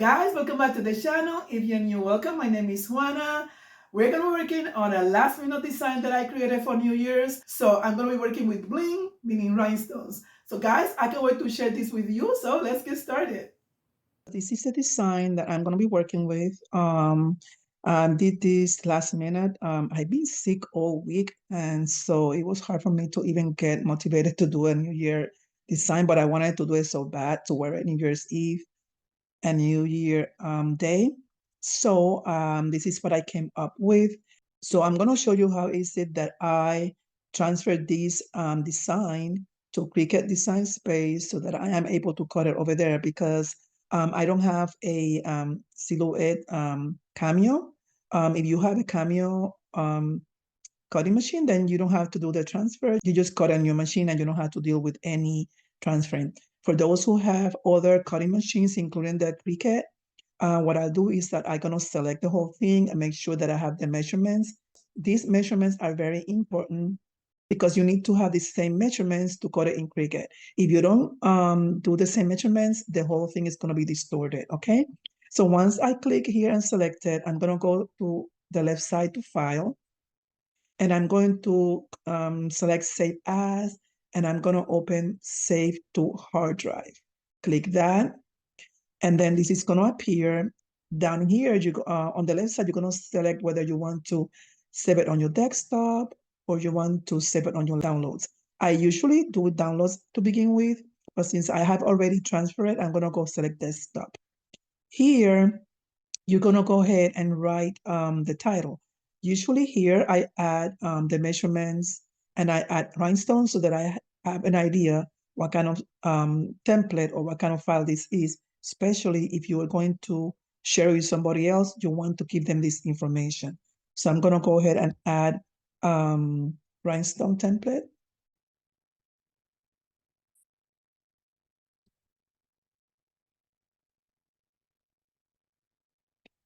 Guys, welcome back to the channel. If you're new, welcome. My name is Juana. We're going to be working on a last minute design that I created for New Year's. So I'm going to be working with Bling, meaning rhinestones. So guys, I can't wait to share this with you. So let's get started. This is a design that I'm going to be working with. Did this last minute. I've been sick all week, and so it was hard for me to even get motivated to do a New Year design, but I wanted to do it so bad to wear it New Year's Eve and New Year day. So this is what I came up with. So I'm going to show you how is it that I transferred this design to Cricut Design Space so that I am able to cut it over there because I don't have a Silhouette Cameo. If you have a Cameo cutting machine, then you don't have to do the transfer. You just cut on your machine and you don't have to deal with any transferring. For those who have other cutting machines, including the Cricut, what I'll do is that I'm going to select the whole thing and make sure that I have the measurements. These measurements are very important because you need to have the same measurements to cut it in Cricut. If you don't do the same measurements, the whole thing is going to be distorted, okay? So once I click here and select it, I'm going to go to the left side to File, and I'm going to select Save As, and I'm going to open Save to Hard Drive. Click that, and then this is going to appear down here. On the left side, you're going to select whether you want to save it on your desktop or you want to save it on your downloads. I usually do downloads to begin with, but since I have already transferred it, I'm going to go select desktop. Here, you're going to go ahead and write the title. Usually here, I add the measurements and I add rhinestones so that I have an idea what kind of template or what kind of file this is, especially if you are going to share with somebody else, you want to give them this information. So I'm going to go ahead and add rhinestone template.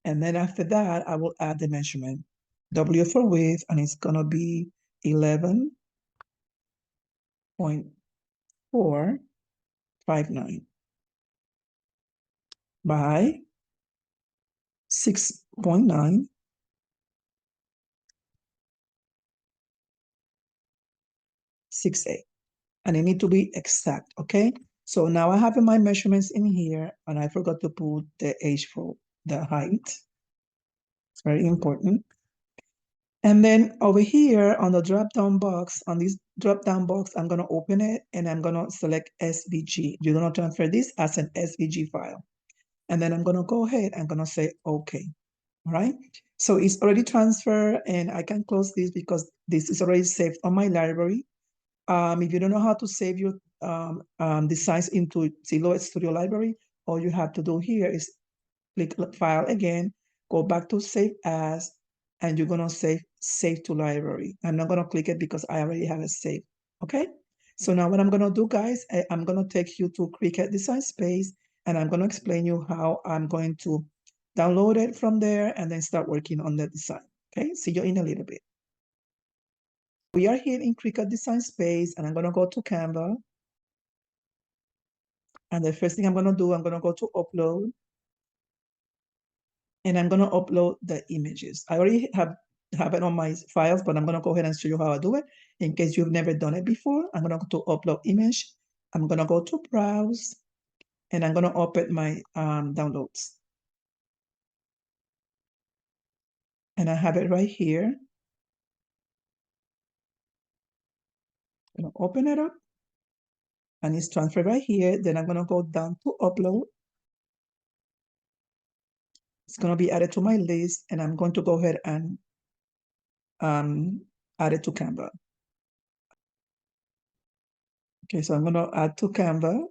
And then after that, I will add the measurement. W for width, and it's going to be 11.459 by 6.9 68. And it need to be exact, okay? So now I have my measurements in here, and I forgot to put the H for the height. It's very important. And then over here on the drop-down box, on this drop-down box, I'm going to open it, and I'm going to select SVG. You're going to transfer this as an SVG file. And then I'm going to go ahead, I'm going to say OK. All right. So it's already transferred, and I can close this because this is already saved on my library. If you don't know how to save your designs into Silhouette Studio Library, all you have to do here is click File again, go back to Save As, and you're going to save to Library. I'm not going to click it because I already have it saved. Okay. So now what I'm going to do, guys, I'm going to take you to Cricut Design Space, and I'm going to explain you how I'm going to download it from there and then start working on the design. Okay. See you in a little bit. We are here in Cricut Design Space, and I'm going to go to Canva. And the first thing I'm going to do, I'm going to go to Upload. And I'm going to upload the images. I already have it on my files, but I'm going to go ahead and show you how I do it. In case you've never done it before, I'm going to go to Upload Image. I'm going to go to Browse, and I'm going to open my downloads. And I have it right here. I'm going to open it up, and it's transferred right here. Then I'm going to go down to Upload. It's going to be added to my list, and I'm going to go ahead and add it to Canva. Okay, so I'm going to add to Canva.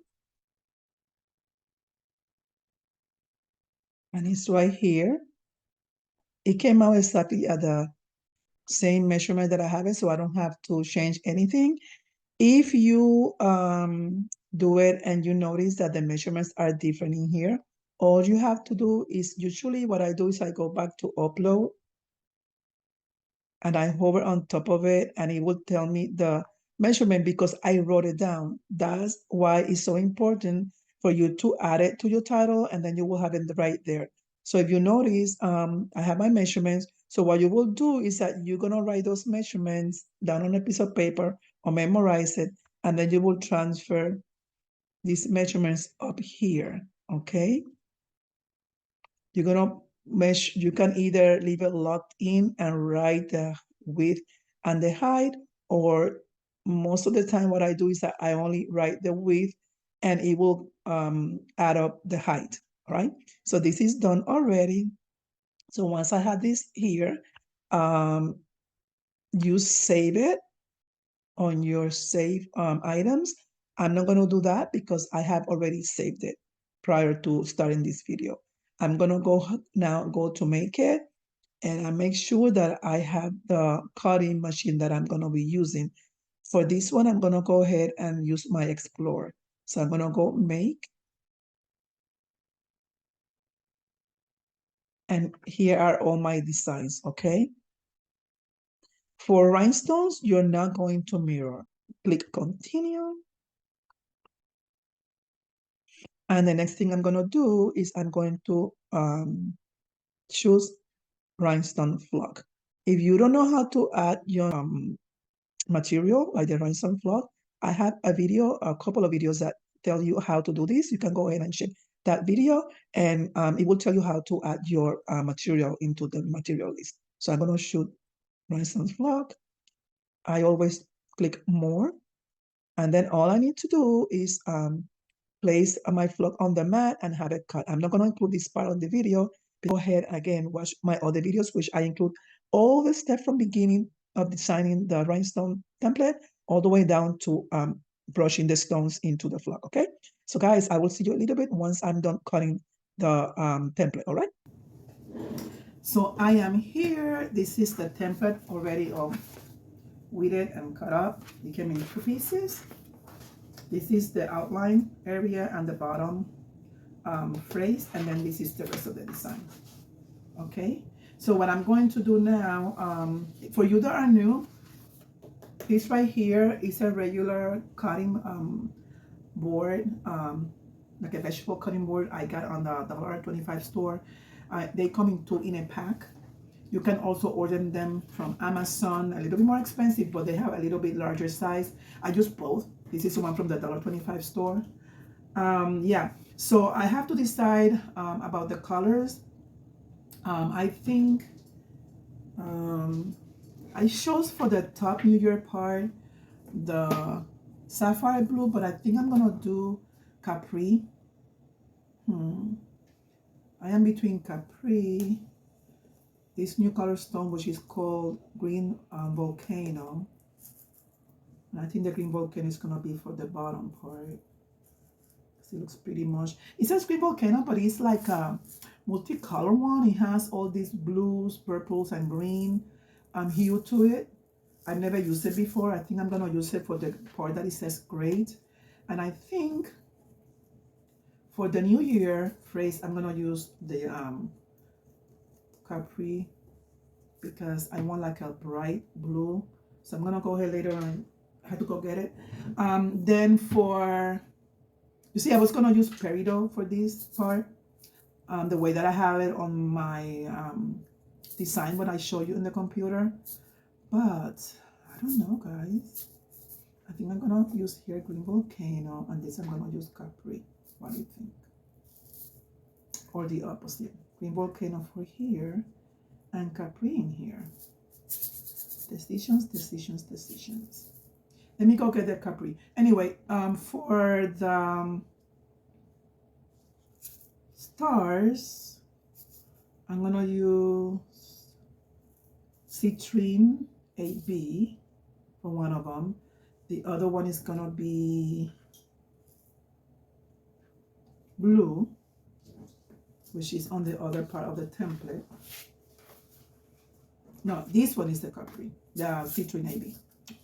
And it's right here. It came out exactly at the same measurement that I have it, so I don't have to change anything. If you do it and you notice that the measurements are different in here, all you have to do is, usually what I do is I go back to Upload, and I hover on top of it, and it will tell me the measurement because I wrote it down. That's why it's so important for you to add it to your title, and then you will have it right there. So if you notice, I have my measurements. So what you will do is that you're gonna write those measurements down on a piece of paper or memorize it, and then you will transfer these measurements up here, okay? You're gonna measure, you can either leave it locked in and write the width and the height, or most of the time what I do is that I only write the width and it will add up the height, all right? So this is done already. So once I have this here, you save it on your save items. I'm not going to do that because I have already saved it prior to starting this video. I'm going to go to make it, and I make sure that I have the cutting machine that I'm going to be using. For this one, I'm going to go ahead and use my Explorer. So I'm going to go make, and here are all my designs, okay? For rhinestones, you're not going to mirror. Click continue. And the next thing I'm going to do is I'm going to choose rhinestone flock. If you don't know how to add your material like the rhinestone flock, I have a couple of videos that tell you how to do this. You can go ahead and check that video, and it will tell you how to add your material into the material list. So I'm going to shoot rhinestone flock. I always click more, and then all I need to do is place my flock on the mat and have it cut. I'm not going to include this part of the video. Go ahead again, watch my other videos, which I include all the steps from beginning of designing the rhinestone template all the way down to brushing the stones into the flock, okay? So guys, I will see you a little bit once I'm done cutting the template, all right? So I am here. This is the template already all weeded and cut up. It came in 2 pieces. This is the outline area and the bottom phrase, and then this is the rest of the design. Okay, so what I'm going to do now, for you that are new, this right here is a regular cutting board, like a vegetable cutting board I got on the $1.25 store. They come in a pack. You can also order them from Amazon, a little bit more expensive, but they have a little bit larger size. I use both. This is the one from the $1.25 store. Yeah, so I have to decide about the colors. I think I chose for the top New Year part the sapphire blue, but I think I'm gonna do Capri. I am between Capri, this new color stone, which is called Green Volcano. And I think the Green Volcano is gonna be for the bottom part. It looks pretty much, it says Green Volcano, but it's like a multicolor one. It has all these blues, purples, and green hue to it. I've never used it before. I think I'm gonna use it for the part that it says great. And I think for the New Year phrase, I'm gonna use the Capri, because I want like a bright blue. So I'm gonna go ahead later on. I had to go get it. Then for, you see, I was gonna use peridot for this part, the way that I have it on my design when I show you in the computer. But I don't know, guys. I think I'm gonna use here Green Volcano, and this I'm gonna use Capri. What do you think? Or the opposite, Green Volcano for here and Capri in here. Decisions, decisions, decisions. Let me go get the Capri. Anyway, for the stars, I'm gonna use Citrine AB for one of them. The other one is gonna be blue, which is on the other part of the template. No, this one is the Capri, the Citrine AB.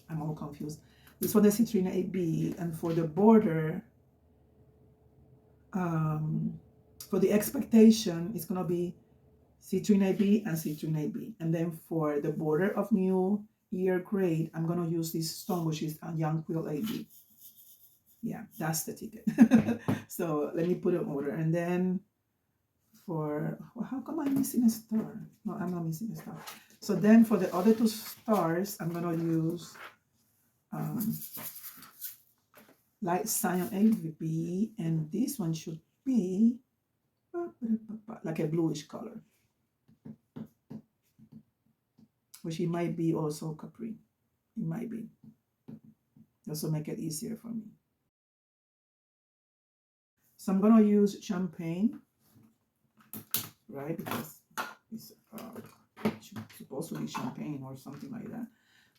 I'm all confused. This one is Citrine AB, and for the border, for the expectation, it's gonna be Citrine AB and Citrine AB. And then for the border of New Year grade, I'm gonna use this stone, which is a Young Quill AB. Yeah, that's the ticket. So let me put an order. And then for, well, how come I'm missing a star? No, I'm not missing a star. So then for the other two stars, I'm going to use light cyan AVP, and this one should be like a bluish color, which it might be also Capri. It might be. This will make it easier for me. So I'm going to use champagne, right? Because it's supposed to be champagne or something like that.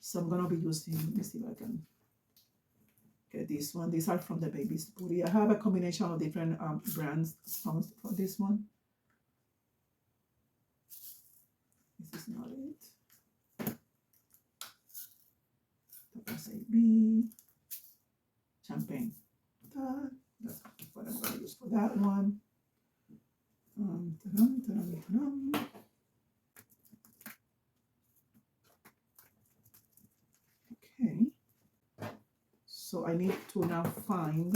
So I'm going to be using, let me see if I can get this one. These are from the Baby's Booty. I have a combination of different brands stones for this one. This is not it. WSAB. Champagne. That's what I'm going to use for that one. Okay. So I need to now find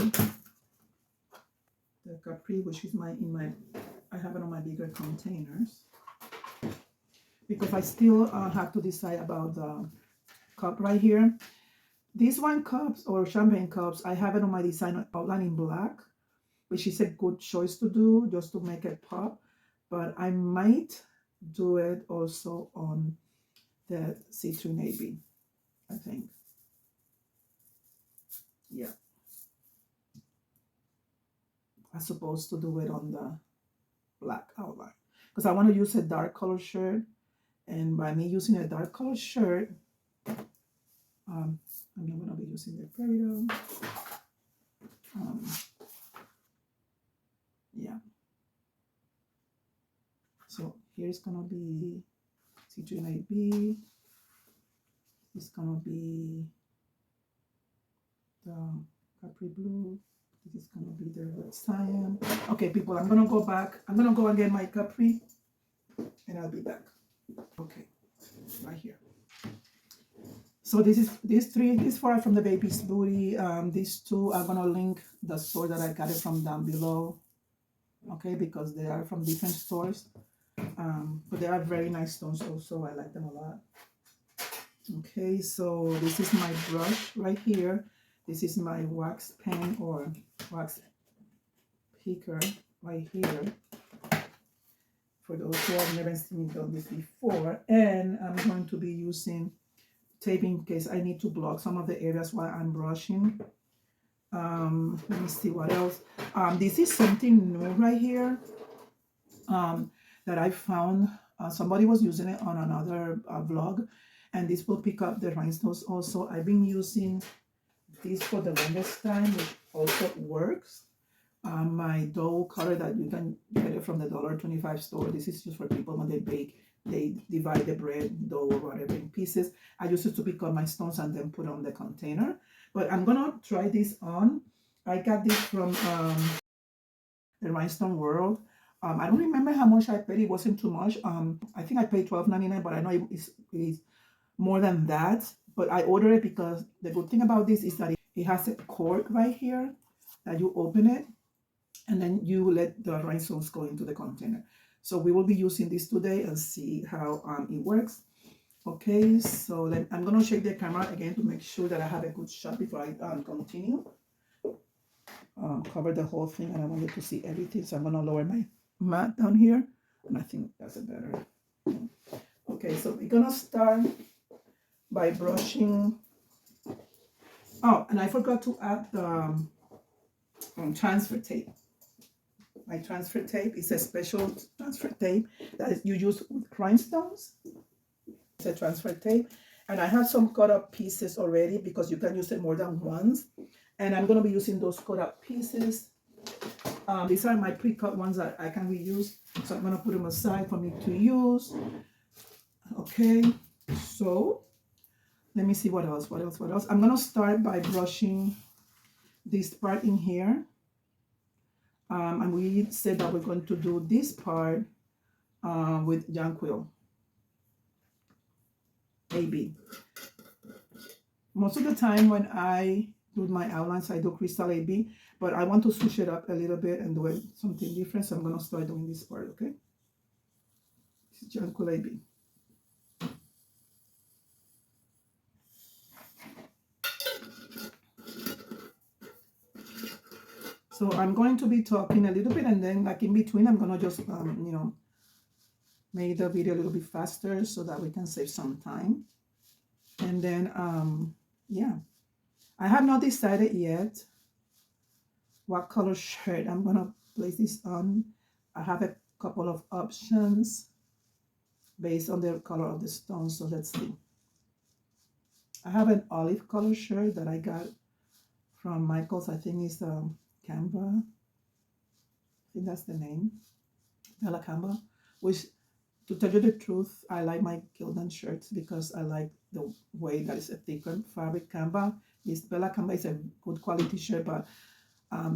the Capri, which is I have it on my bigger containers. Because I still have to decide about the cup right here. These wine cups or champagne cups, I have it on my design outline in black, which is a good choice to do just to make it pop. But I might do it also on the citrine AB, I think. Yeah. I'm supposed to do it on the black outline because I want to use a dark color shirt. And by me using a dark color shirt, I'm not going to be using the Peridot. Yeah. So here's going to be citrine AB. It's going to be the Capri Blue. This is going to be the red cyan. Okay, people, I'm going to go back. I'm going to go and get my Capri, and I'll be back. Okay, right here. So these four are from the Baby's Booty. These two, I'm going to link the store that I got it from down below. Okay, because they are from different stores. But they are very nice stones also. I like them a lot. Okay, so this is my brush right here. This is my wax pen or wax picker right here. For those who have never seen me done this before. And I'm going to be using tape in case I need to block some of the areas while I'm brushing. Let me see what else. This is something new right here that I found. Somebody was using it on another vlog, and this will pick up the rhinestones also. I've been using this for the longest time, which also works. My dough cutter that you can get it from the $1.25 store. This is just for people when they bake. They divide the bread, dough, or whatever in pieces. I use it to pick up my stones and then put on the container. But I'm gonna try this on. I got this from the Rhinestone World. I don't remember how much I paid. It wasn't too much. I think I paid $12.99, but I know it's more than that. But I ordered it because the good thing about this is that it has a cork right here that you open it and then you let the rhinestones go into the container. So we will be using this today and see how it works. Okay, so then I'm gonna shake the camera again to make sure that I have a good shot before I continue. Cover the whole thing, and I want you to see everything. So I'm gonna lower my mat down here, and I think that's a better. Okay, so we're gonna start by brushing. Oh, and I forgot to add the transfer tape. My transfer tape is a special transfer tape that you use with rhinestones. It's a transfer tape, and I have some cut up pieces already because you can use it more than once. And I'm going to be using those cut up pieces. These are my pre-cut ones that I can reuse, so I'm going to put them aside for me to use. Okay, so let me see what else. I'm going to start by brushing this part in here. And we said that we're going to do this part with Jonquil AB. Most of the time when do my outlines. I do Crystal AB, but I want to switch it up a little bit and do it something different. So I'm going to start doing this part, okay? This is Jonquil AB. So I'm going to be talking a little bit, and then like in between, I'm going to just, you know, make the video a little bit faster so that we can save some time. And then, yeah, I have not decided yet what color shirt I'm going to place this on. I have a couple of options based on the color of the stone. So let's see. I have an olive color shirt that I got from Michael's. I think it's Canva. I think that's the name. Bella Canva. Which, to tell you the truth, I like my Gildan shirts because I like the way that it's a thicker fabric. Canva is Bella Canva is a good quality shirt, but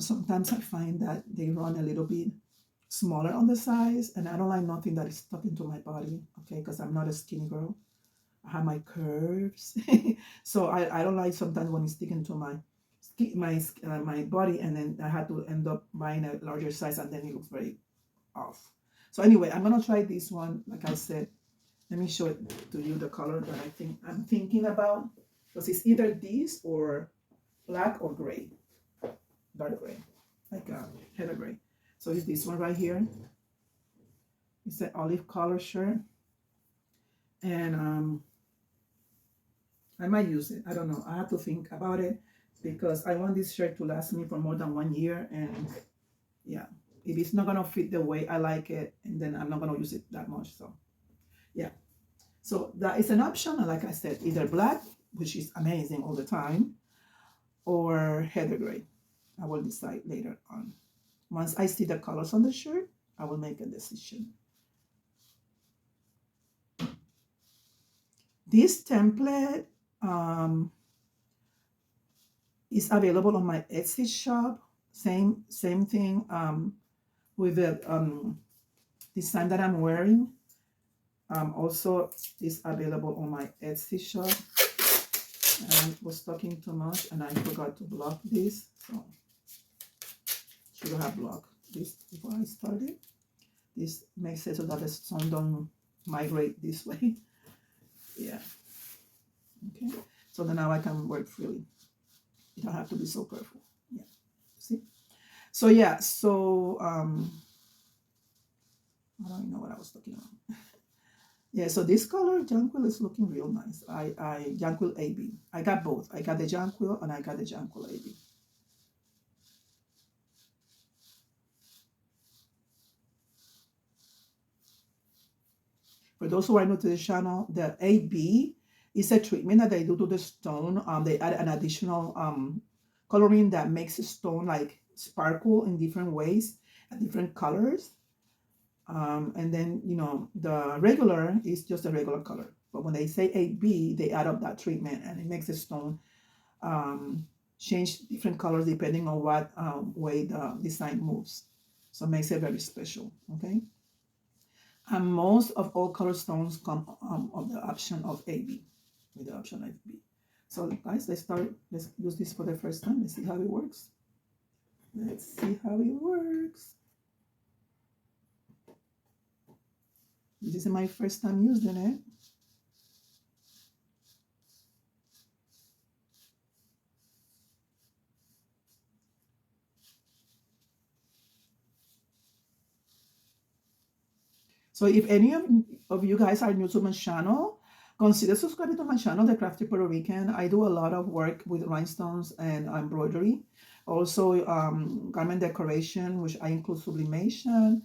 sometimes I find that they run a little bit smaller on the size, and I don't like nothing that is stuck into my body, okay, because I'm not a skinny girl. I have my curves. So I don't like sometimes when it's sticking to my body, and then I had to end up buying a larger size, and then it looks very off. So anyway, I'm gonna try this one. Like I said, let me show it to you, the color that I'm thinking about, because it's either this or black or gray, dark gray, like a heather gray. So it's this one right here. It's an olive color shirt, and I might use it. I don't know. I have to think about it because I want this shirt to last me for more than 1 year. And yeah, if it's not gonna fit the way I like it, and then I'm not gonna use it that much. So yeah, so that is an option. And like I said, either black, which is amazing all the time, or heather gray. I will decide later on. Once I see the colors on the shirt, I will make a decision. This template is available on my Etsy shop. Same thing with the design that I'm wearing. Also is available on my Etsy shop. I was talking too much and I forgot to block this, so should have blocked this before I started. This makes it so that the sun don't migrate this way. Yeah. Okay. So then now I can work freely. You don't have to be so careful. Yeah. See? So yeah, so I don't even know what I was talking about. Yeah, so this color Jonquil is looking real nice. Jonquil AB. I got both. I got the Jonquil and I got the Jonquil AB. For those who are new to the channel, the AB is a treatment that they do to the stone. They add an additional coloring that makes the stone like sparkle in different ways and different colors. And then, you know, the regular is just a regular color. But when they say AB, they add up that treatment and it makes the stone change different colors depending on what way the design moves. So it makes it very special, okay? And most of all color stones come of the option of AB, with the option of AB. So guys, let's use this for the first time. Let's see how it works. Let's see how it works. This is my first time using it. So if any of you guys are new to my channel, consider subscribing to my channel, The Crafty Puerto Rican. I do a lot of work with rhinestones and embroidery. Also garment decoration, which I include sublimation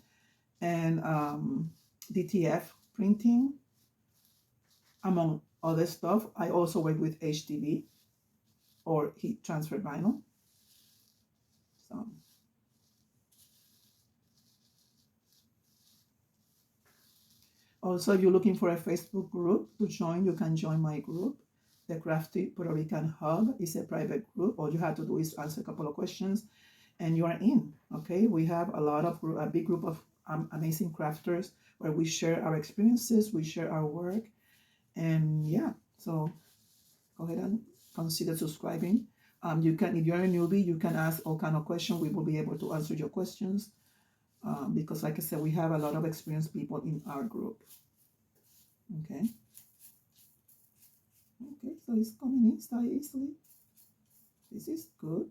and DTF printing, among other stuff. I also work with HTV or heat transfer vinyl. So also, if you're looking for a Facebook group to join, you can join my group. The Crafty Puerto Rican Hub is a private group. All you have to do is answer a couple of questions and you are in, okay? We have a big group of amazing crafters where we share our experiences, we share our work, and yeah, so go ahead and consider subscribing. You can, if you're a newbie, you can ask all kind of questions. We will be able to answer your questions because, like I said, we have a lot of experienced people in our group. Okay. Okay, so it's coming in so easily. This is good.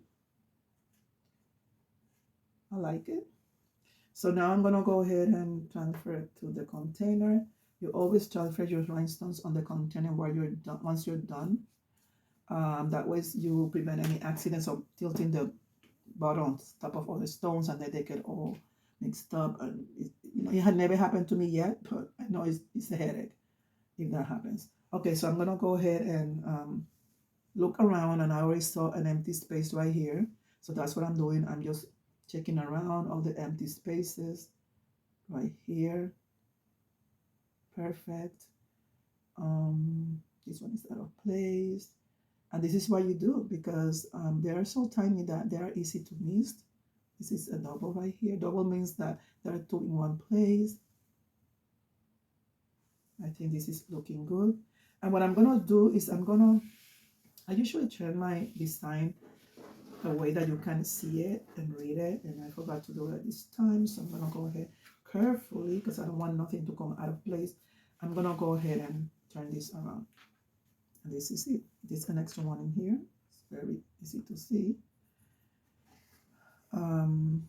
I like it. So now I'm gonna go ahead and transfer it to the container. You always transfer your rhinestones on the container while you're done. Once you're done, that way you prevent any accidents of tilting the bottom top of all the stones and then they get all mixed up. And it had never happened to me yet, but I know it's a headache if that happens. Okay, so I'm gonna go ahead and look around, and I already saw an empty space right here. So that's what I'm doing. I'm just checking around all the empty spaces right here. Perfect. This one is out of place. And this is what you do because they are so tiny that they are easy to miss. This is a double right here. Double means that there are two in one place. I think this is looking good. And what I'm gonna do is I usually turn my design a way that you can see it and read it, and I forgot to do it this time, so I'm gonna go ahead carefully because I don't want nothing to come out of place. I'm gonna go ahead and turn this around, and this is it. This an extra one in here. It's very easy to see. And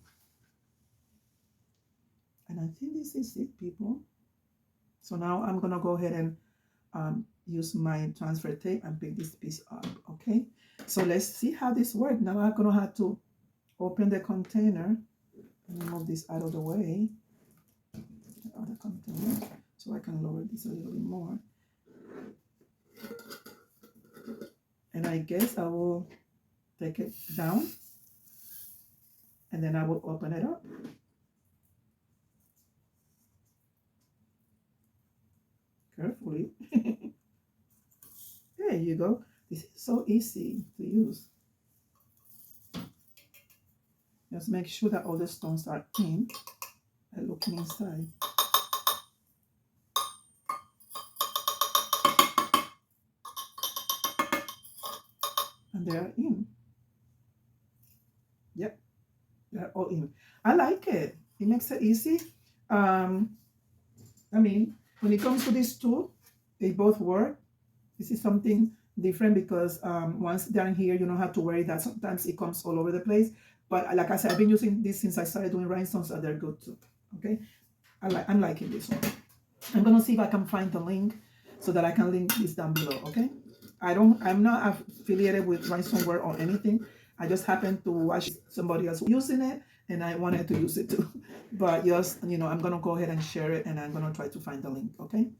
I think this is it, people. So now I'm gonna go ahead and use my transfer tape and pick this piece up. Okay, so let's see how this works. Now I'm gonna have to open the container and move this out of the way, out of the container, so I can lower this a little bit more. And I guess I will take it down and then I will open it up. Carefully. There you go. This is so easy to use. Just make sure that all the stones are in and looking inside. And they are in. Yep, they're all in. I like it. It makes it easy. I mean, when it comes to these two, they both work. This is something different because once they're in here, you don't have to worry that sometimes it comes all over the place. But like I said, I've been using this since I started doing rhinestones, so they're good too. Okay, I'm liking this one. I'm gonna see if I can find the link so that I can link this down below. Okay, I'm not affiliated with Rhinestone World or anything. I just happened to watch somebody else using it, and I wanted to use it too. But just I'm gonna go ahead and share it, and I'm gonna try to find the link. Okay,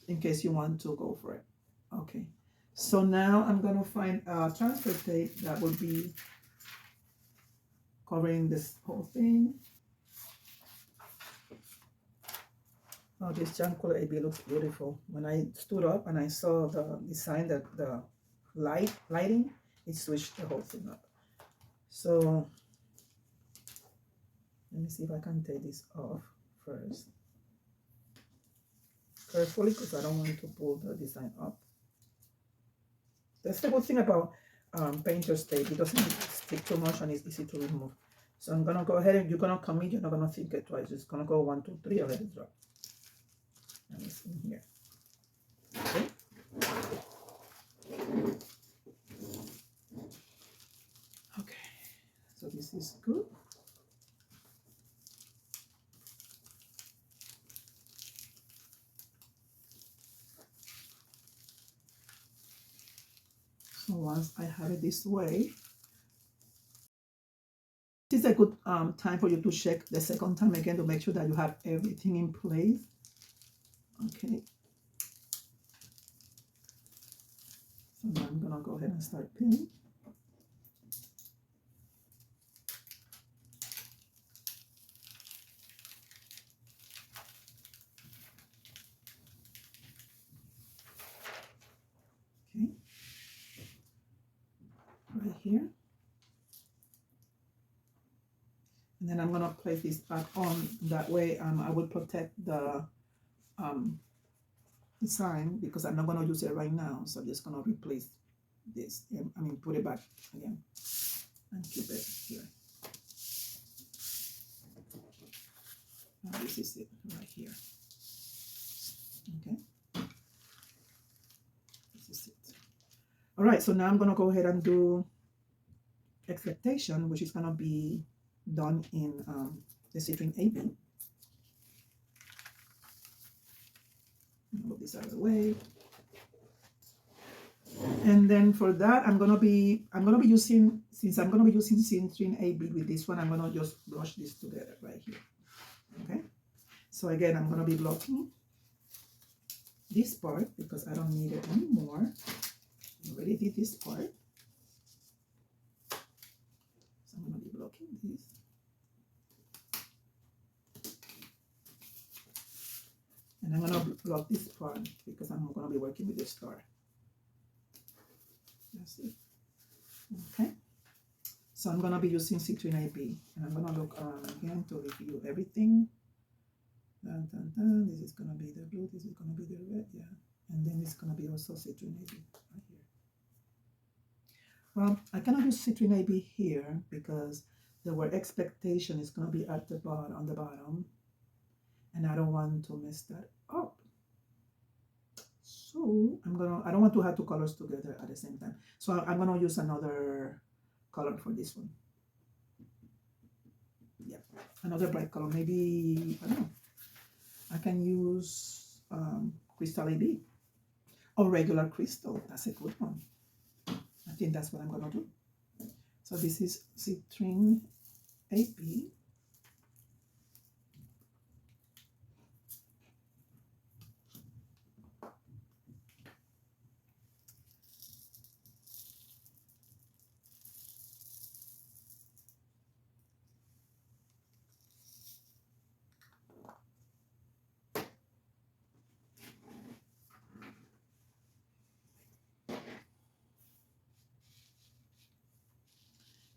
in case you want to go for it. Okay, so now I'm gonna find a transfer tape that will be covering this whole thing. Oh, this Jankola AB looks beautiful. When I stood up and I saw the design, that the lighting, it switched the whole thing up. So let me see if I can take this off first. Carefully, because I don't want to pull the design up. That's the good thing about painter's tape. It doesn't stick too much and it's easy to remove. So I'm gonna go ahead and you're gonna come in, you're not gonna think it twice. Just gonna go 1, 2, 3 and let it drop. And it's in here. Okay. Okay. So this is good. So once I have it this way, this is a good time for you to check the second time again to make sure that you have everything in place. Okay. So now I'm gonna go ahead and start pinning. Okay. Right here. And then I'm gonna place this back on. That way I will protect the design because I'm not gonna use it right now. So I'm just gonna replace this. I mean, put it back again and keep it here. This is it right here. Okay. This is it. All right, so now I'm going to go ahead and do expectation, which is going to be done in the citrine AB. Move this out of the way. And then for that, I'm gonna be using, since I'm gonna be using citrine AB with this one, I'm gonna just brush this together right here. Okay. So again, I'm gonna be blocking this part because I don't need it anymore. I already did this part. So I'm gonna be blocking this. And I'm gonna block this part because I'm gonna be working with the star. That's it. Okay. So I'm gonna be using citrine AB, and I'm gonna look around again to review everything. Dun, dun, dun. This is gonna be the blue. This is gonna be the red. Yeah. And then it's gonna be also citrine AB right here. Well, I cannot use citrine AB here because the word expectation is gonna be at the bottom, on the bottom, and I don't want to mess that up. So I don't want to have two colors together at the same time. So I'm gonna use another color for this one. Yeah, another bright color. Maybe, I don't know. I can use crystal AB or regular crystal. That's a good one. I think that's what I'm gonna do. So this is citrine AB.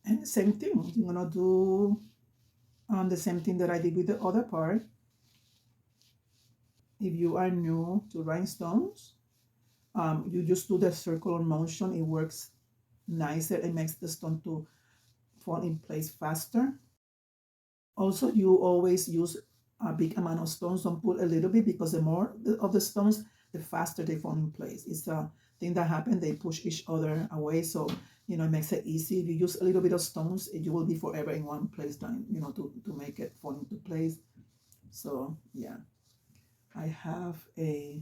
And same thing, you're gonna do the same thing that I did with the other part. If you are new to rhinestones, you just do the circular motion. It works nicer. It makes the stone to fall in place faster. Also, you always use a big amount of stones. Don't put a little bit because the more of the stones, the faster they fall in place. It's a thing that happens. They push each other away. So, you know, it makes it easy. If you use a little bit of stones, you will be forever in one place, time, you know, to make it fall into place. So, yeah. I have a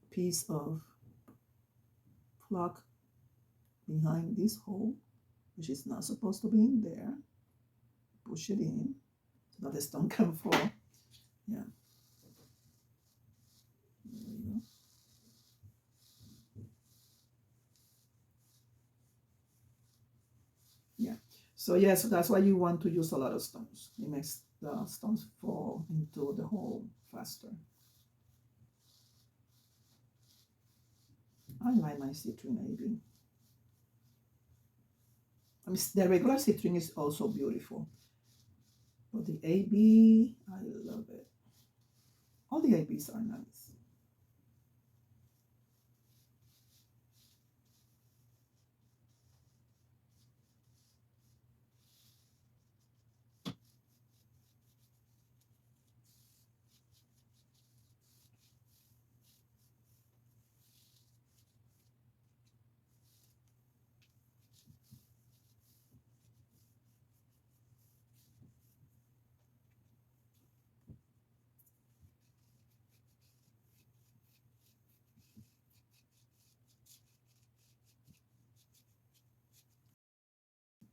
piece of clock behind this hole, which is not supposed to be in there. Push it in so that the stone can fall. Yeah. There we go. Yeah. So yeah, so that's why you want to use a lot of stones. It makes the stones fall into the hole faster. I like my citrine AB. I mean, the regular citrine is also beautiful, but the AB, I love it. All the ABs are nice.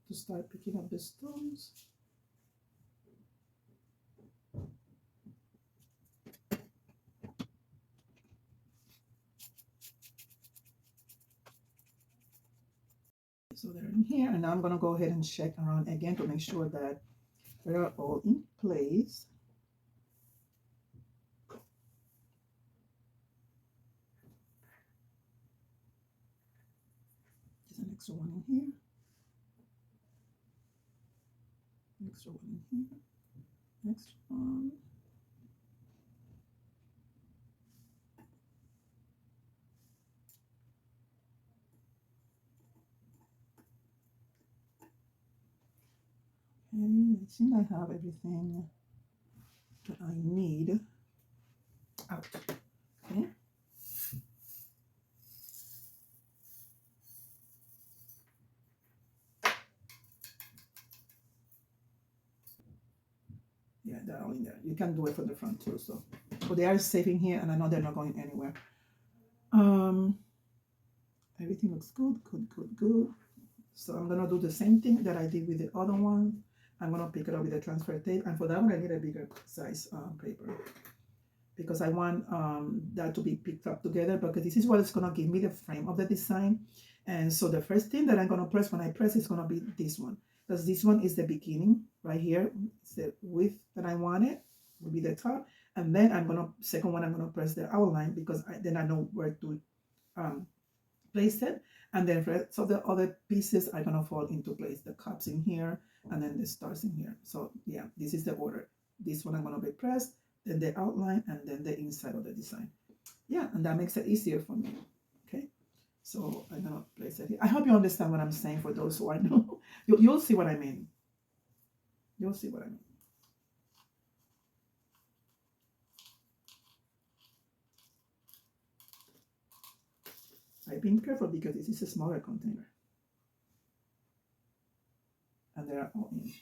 To start picking up the stones. So they're in here, and now I'm going to go ahead and check around again to make sure that they're all in place. There's an extra one in here. Extra one in here. Next one. I think I have everything that I need out. Okay. Yeah, they're all in there. You can do it from the front too. So, but they are safe in here, and I know they're not going anywhere. Everything looks good, good, good, good. So I'm gonna do the same thing that I did with the other one. I'm gonna pick it up with the transfer tape, and for that one I need a bigger size paper because I want that to be picked up together, because this is what is gonna give me the frame of the design. And so the first thing that I'm gonna press when I press is gonna be this one, because this one is the beginning right here. It's the width that I wanted, will be the top, and then second one I'm gonna press the outline, because then I know where to place it, and then rest of the other pieces are gonna fall into place. The cups in here, and then the stars in here. So yeah, this is the order. This one I'm gonna be pressed, then the outline, and then the inside of the design. Yeah, and that makes it easier for me. Okay, so I'm gonna place it here. I hope you understand what I'm saying. For those who are new, you'll see what I mean. You'll see what I mean. I've been careful because this is a smaller container, and they are all in.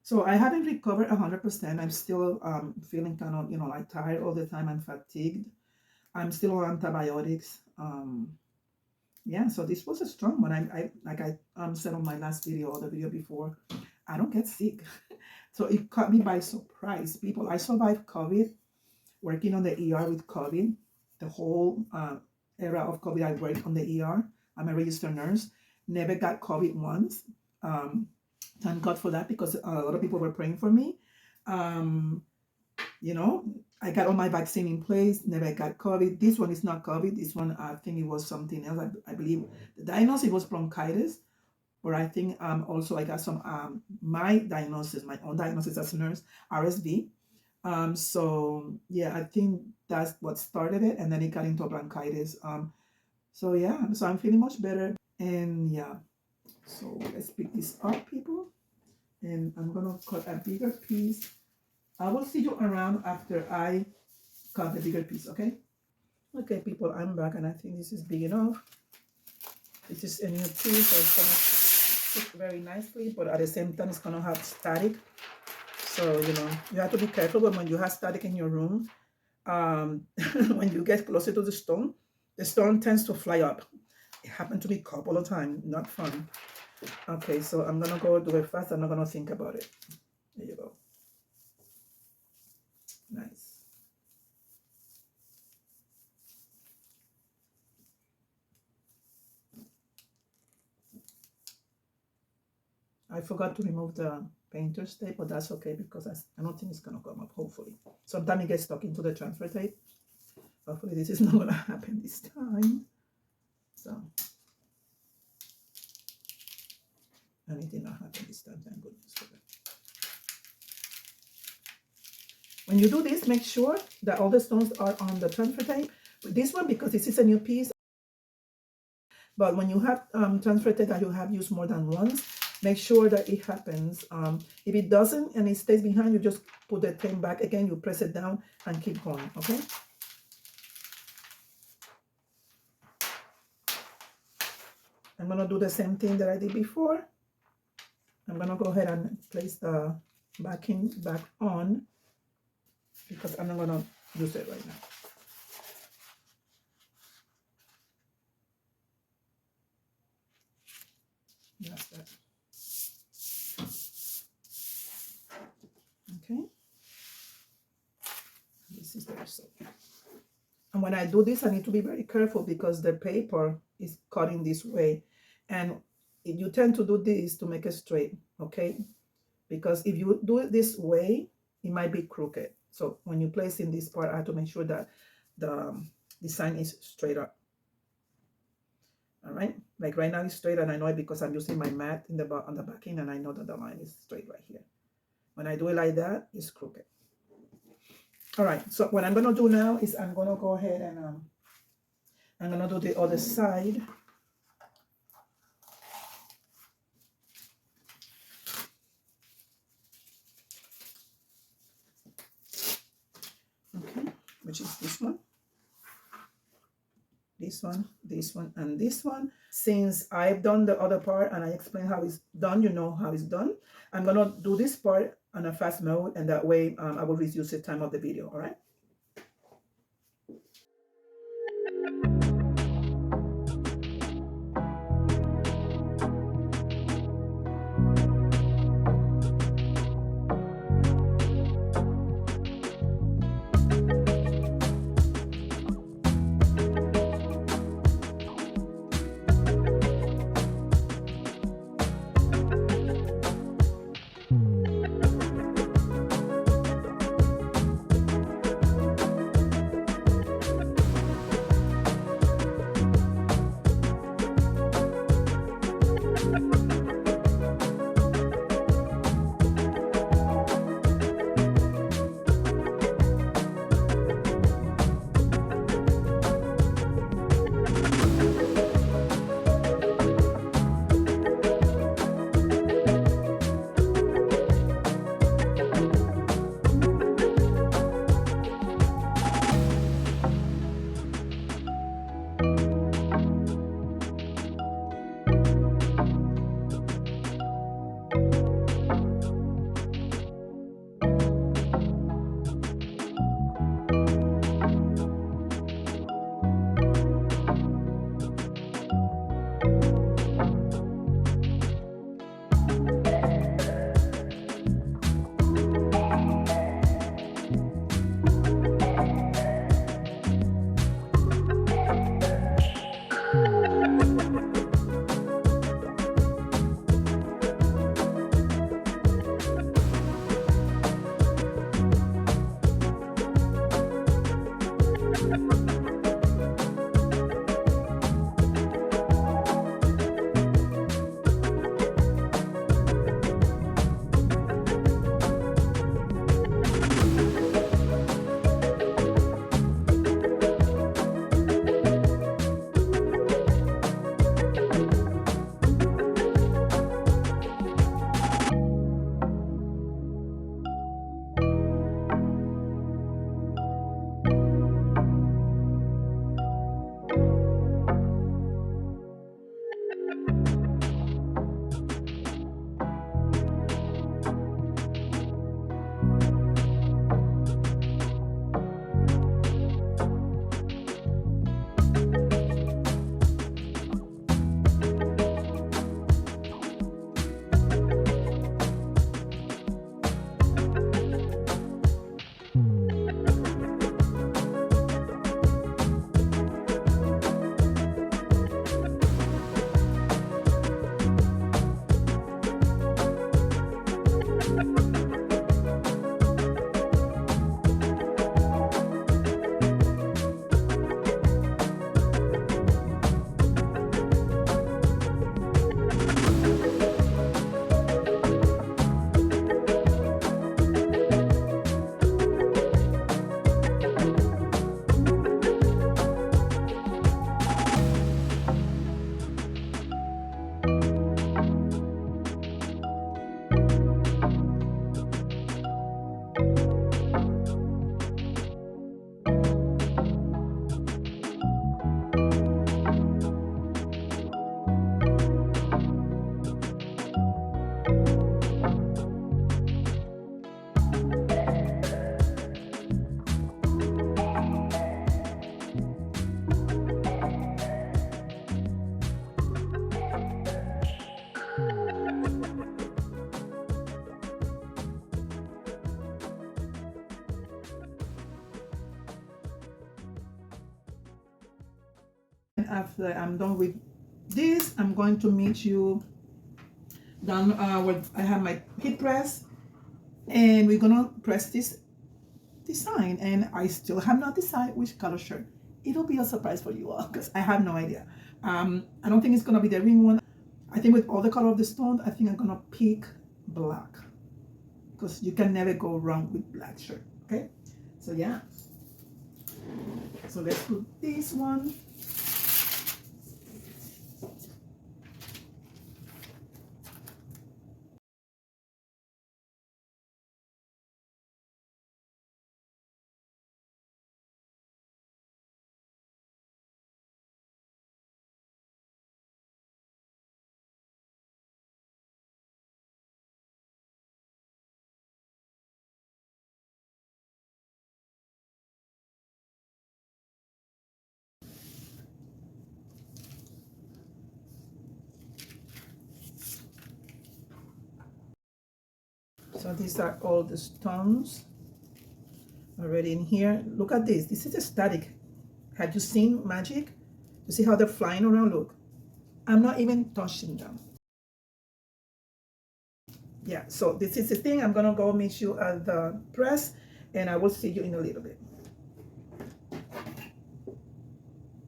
So I haven't recovered 100%. I'm still feeling kind of, like tired all the time. I'm fatigued. I'm still on antibiotics. Yeah, so this was a strong one. I like I said on my last video or the video before, I don't get sick. So it caught me by surprise. People, I survived COVID, working on the ER with COVID. The whole era of COVID, I worked on the ER. I'm a registered nurse. Never got COVID once. Thank God for that, because a lot of people were praying for me. I got all my vaccine in place, never got COVID. This one is not COVID. This one, I think it was something else. I believe the diagnosis was bronchitis, or I think also I got some, my own diagnosis as a nurse, RSV. So yeah, I think that's what started it, and then it got into bronchitis. So yeah, so I'm feeling much better, and yeah. So let's pick this up, people, and I'm gonna cut a bigger piece. I will see you around after I cut the bigger piece, okay? Okay, people, I'm back, and I think this is big enough. This is a new piece, so it's gonna fit very nicely, but at the same time, it's gonna have static. So, you have to be careful when you have static in your room. When you get closer to the stone tends to fly up. It happened to me a couple of times, not fun. Okay, so I'm gonna go do it fast. I'm not gonna think about it. There you go. Nice. I forgot to remove the painter's tape, but that's okay, because I don't think it's gonna come up, hopefully. Sometimes it gets stuck into the transfer tape. Hopefully this is not gonna happen this time. So, and it did not happen this time, thank goodness for that. When you do this, make sure that all the stones are on the transfer tape. With this one, because this is a new piece, but when you have transfer tape that you have used more than once, make sure that it happens. If it doesn't and it stays behind, you just put the tape back again, you press it down and keep going, okay? I'm gonna do the same thing that I did before. I'm gonna go ahead and place the backing back on, because I'm not gonna use it right now. That's that. Okay. This is the result. And when I do this, I need to be very careful, because the paper is cutting this way. And you tend to do this to make it straight, okay? Because if you do it this way, it might be crooked. So when you place in this part, I have to make sure that the design is straight up. All right, like right now it's straight, and I know it because I'm using my mat on the backing, and I know that the line is straight right here. When I do it like that, it's crooked. All right, so what I'm gonna do now is I'm gonna go ahead and I'm gonna do the other side. which is this one, this one, this one, and this one. Since I've done the other part and I explained how it's done, you know how it's done. I'm gonna do this part on a fast mode, and that way I will reduce the time of the video. All right. After I'm done with this, I'm going to meet you down where I have my heat press, and we're gonna press this design. And I still have not decided which color shirt. It'll be a surprise for you all because I have no idea. I don't think it's gonna be the ring one. I think with all the color of the stone, I think I'm gonna pick black because you can never go wrong with black shirt. Okay, so yeah. So let's put this one. So these are all the stones already in here. Look at this. This is a static. Had you seen magic? You see how they're flying around? Look. I'm not even touching them. Yeah, so this is the thing. I'm gonna go meet you at the press, and I will see you in a little bit.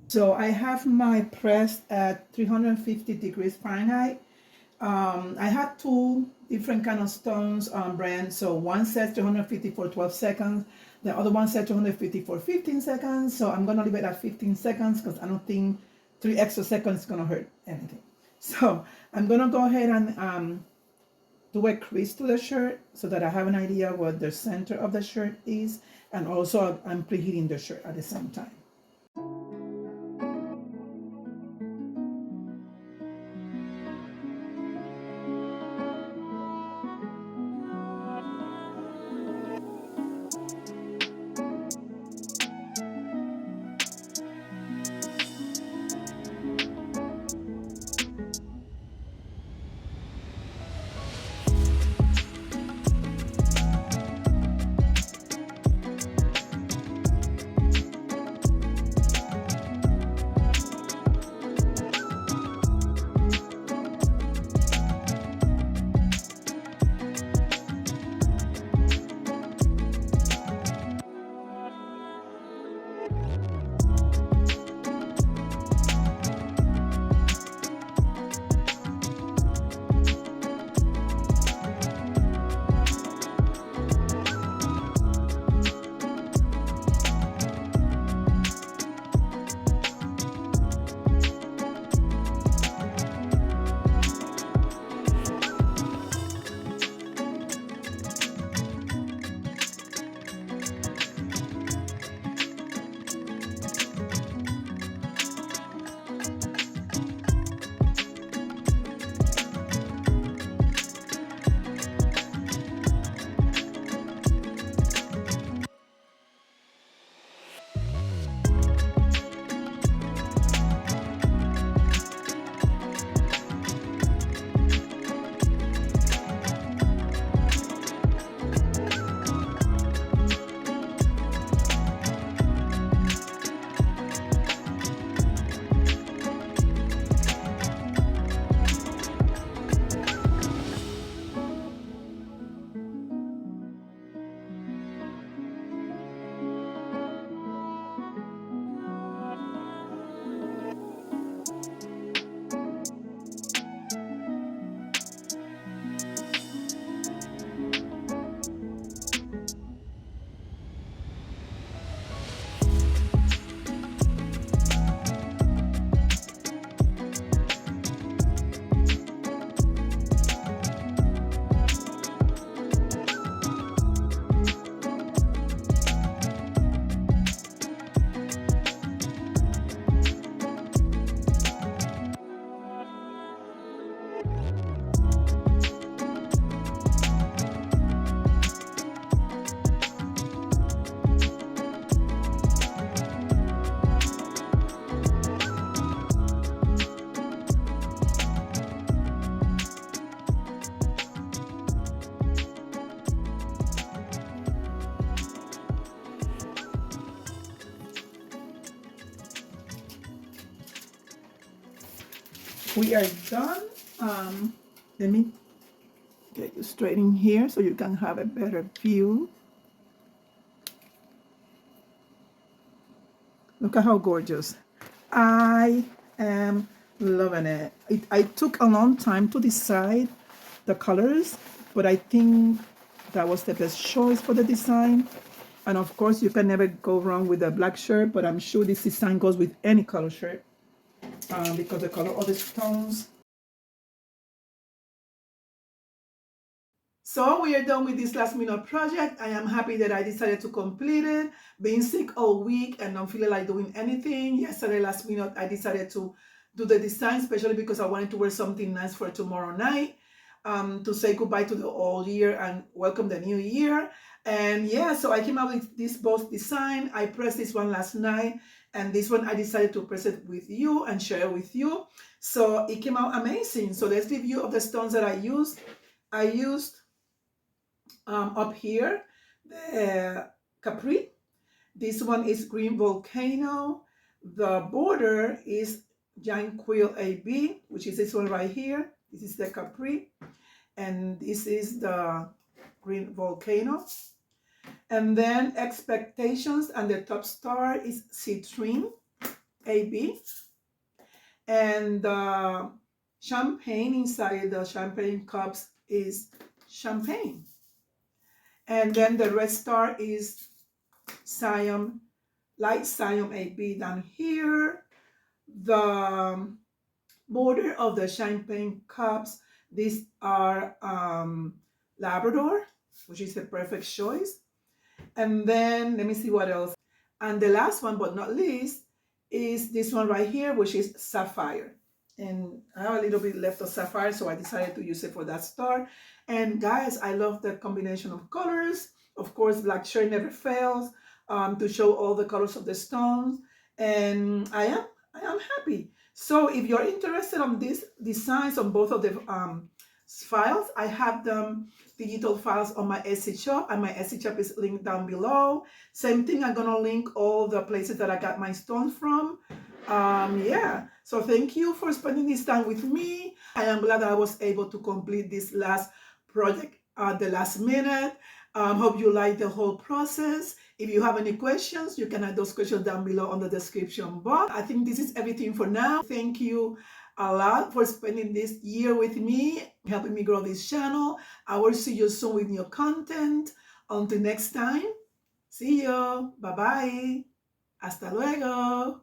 So I have my press at 350 degrees Fahrenheit. I had two different kind of stones brands. So one says 350 for 12 seconds. The other one said 250 for 15 seconds. So I'm gonna leave it at 15 seconds because I don't think 3 extra seconds is gonna hurt anything. So I'm gonna go ahead and do a crease to the shirt so that I have an idea what the center of the shirt is, and also I'm preheating the shirt at the same time. We are done. Let me get you straight in here so you can have a better view. Look at how gorgeous. I am loving it. I took a long time to decide the colors, but I think that was the best choice for the design. And of course, you can never go wrong with a black shirt, but I'm sure this design goes with any color shirt because the color of the stones. So we are done with this last minute project. I am happy that I decided to complete it. Being sick all week and not feeling like doing anything. Yesterday, last minute, I decided to do the design, especially because I wanted to wear something nice for tomorrow night to say goodbye to the old year and welcome the new year. And yeah, so I came up with this both design. I pressed this one last night, and this one I decided to press it with you and share it with you. So it came out amazing. So let's review of the stones that I used. I used Up here, the Capri. This one is Green Volcano. The border is Giant Quill AB, which is this one right here. This is the Capri. And this is the Green Volcano. And then Expectations, and the top star is Citrine AB. And the champagne inside the champagne cups is champagne. And then the red star is Siam, light Siam AB down here. The border of the champagne cups, these are Labrador, which is a perfect choice. And then let me see what else. And the last one but not least is this one right here, which is Sapphire. And I have a little bit left of Sapphire, so I decided to use it for that star. And guys, I love the combination of colors. Of course, black shade never fails to show all the colors of the stones. And I am happy. So if you're interested on these designs on both of the files, I have them digital files on my Etsy shop, and my Etsy shop is linked down below. Same thing, I'm gonna link all the places that I got my stones from. Yeah, so thank you for spending this time with me. I am glad that I was able to complete this last project at the last minute. Hope you like the whole process. If you have any questions, you can add those questions down below on the description box. I think this is everything for now. Thank you a lot for spending this year with me, helping me grow this channel. I will see you soon with new content. Until next time, see you. Bye-bye. Hasta luego.